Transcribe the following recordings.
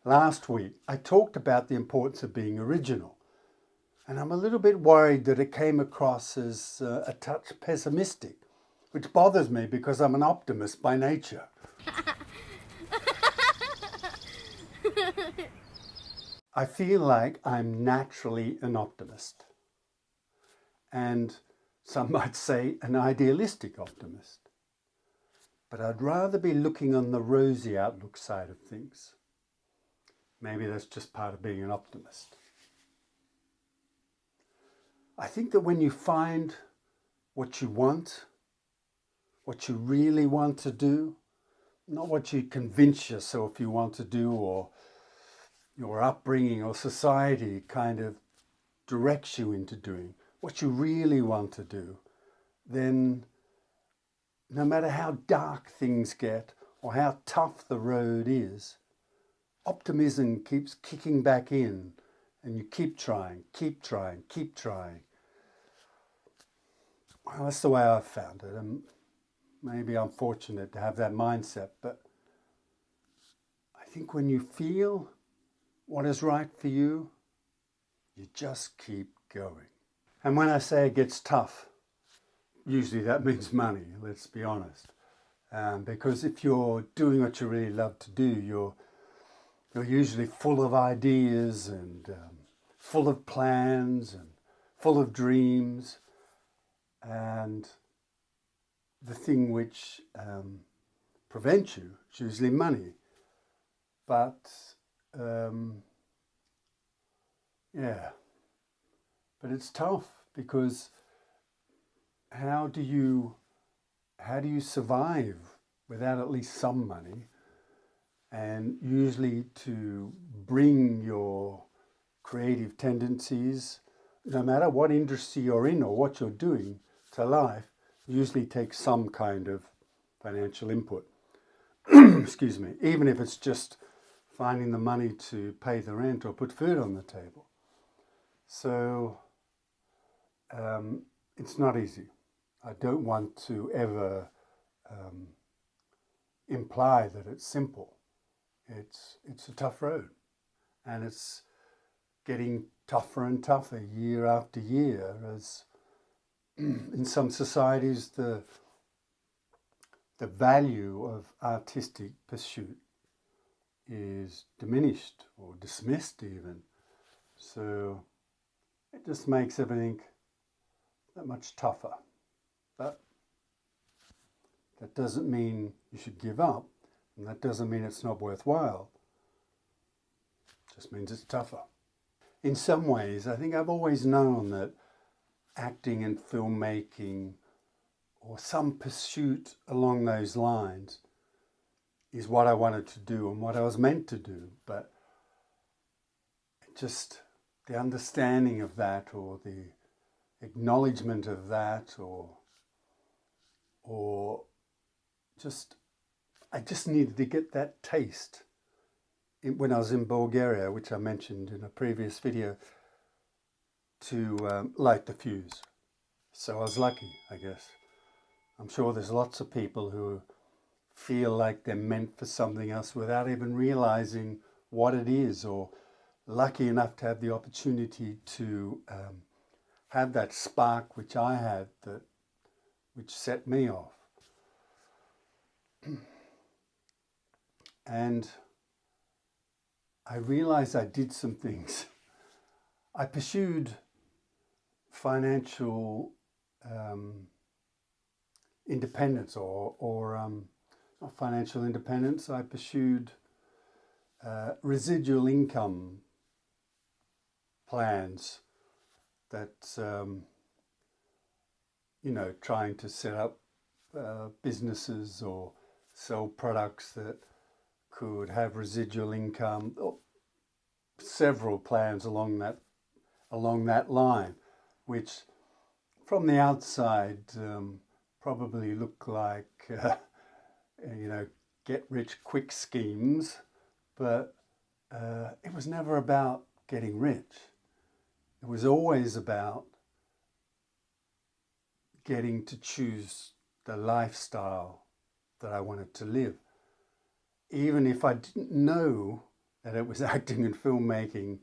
Last week, I talked about the importance of being original, and I'm a little bit worried that it came across as a touch pessimistic, which bothers me because I'm an optimist by nature. I feel like I'm naturally an optimist, and some might say an idealistic optimist. But I'd rather be looking on the rosy outlook side of things. Maybe that's just part of being an optimist. I think that when you find what you want, what you really want to do, not what you convince yourself you want to do, or your upbringing or society kind of directs you into doing, what you really want to do, then no matter how dark things get or how tough the road is, optimism keeps kicking back in, and you keep trying, keep trying, keep trying. Well, that's the way I've found it, and maybe I'm fortunate to have that mindset, but I think when you feel what is right for you, you just keep going. And when I say it gets tough, usually that means money, let's be honest. Because if you're doing what you really love to do, you're usually full of ideas and full of plans and full of dreams. And the thing which prevents you is usually money. But but it's tough because how do you survive without at least some money? And usually to bring your creative tendencies, no matter what industry you're in or what you're doing, to life, usually takes some kind of financial input. Excuse me, even if it's just finding the money to pay the rent or put food on the table. So it's not easy. I don't want to ever imply that it's simple. It's a tough road, and it's getting tougher and tougher year after year as in some societies the value of artistic pursuit is diminished or dismissed even. So it just makes everything that much tougher. But that doesn't mean you should give up, and that doesn't mean it's not worthwhile. It just means it's tougher. In some ways, I think I've always known that acting and filmmaking or some pursuit along those lines is what I wanted to do and what I was meant to do. But just the understanding of that, or the acknowledgement of that, or just I just needed to get that taste when I was in Bulgaria, which I mentioned in a previous video, to light the fuse. So I was lucky, I guess. I'm sure there's lots of people who feel like they're meant for something else without even realizing what it is, or lucky enough to have the opportunity to have that spark which I had, which set me off. And I realized I did some things. I pursued financial independence, or not financial independence. I pursued residual income plans that, trying to set up businesses or sell products that could have residual income, several plans along that line, which from the outside probably look like get rich quick schemes, but it was never about getting rich. It was always about getting to choose the lifestyle that I wanted to live. Even if I didn't know that it was acting and filmmaking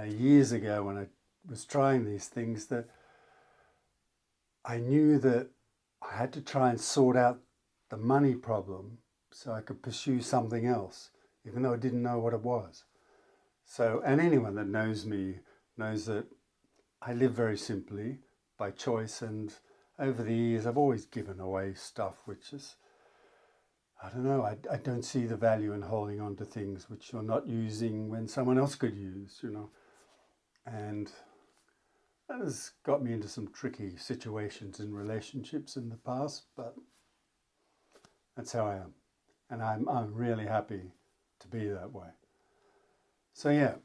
years ago when I was trying these things, that I knew that I had to try and sort out the money problem so I could pursue something else, even though I didn't know what it was. So, and anyone that knows me knows that I live very simply by choice, and over the years I've always given away stuff which is, I don't know, I don't see the value in holding on to things which you're not using when someone else could use, you know. And that has got me into some tricky situations in relationships in the past, but that's how I am. And I'm really happy to be that way. So yeah,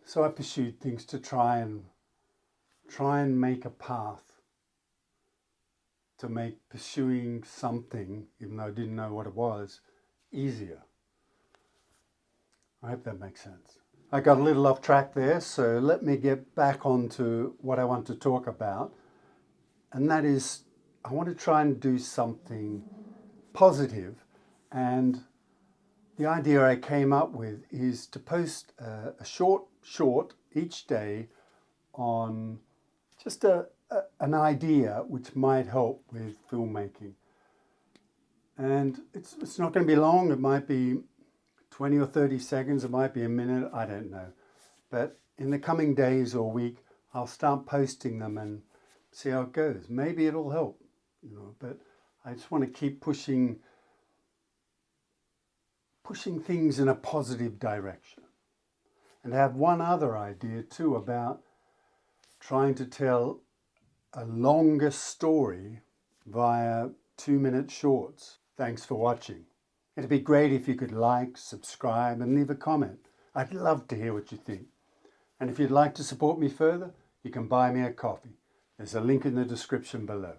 so I pursued things to try and make a path to make pursuing something, even though I didn't know what it was, easier. I hope that makes sense. I got a little off track there, so let me get back onto what I want to talk about. And that is, I want to try and do something positive. And the idea I came up with is to post a short each day on just an idea which might help with filmmaking. And it's not going to be long. It might be 20 or 30 seconds. It might be a minute. I don't know. But in the coming days or week, I'll start posting them and see how it goes. Maybe it'll help, you know. But I just want to keep pushing things in a positive direction. And I have one other idea too about trying to tell a longer story via 2-minute shorts. Thanks for watching. It'd be great if you could like, subscribe, and leave a comment. I'd love to hear what you think. And if you'd like to support me further, you can buy me a coffee. There's a link in the description below.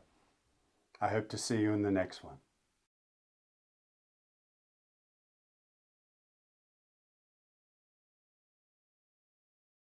I hope to see you in the next one.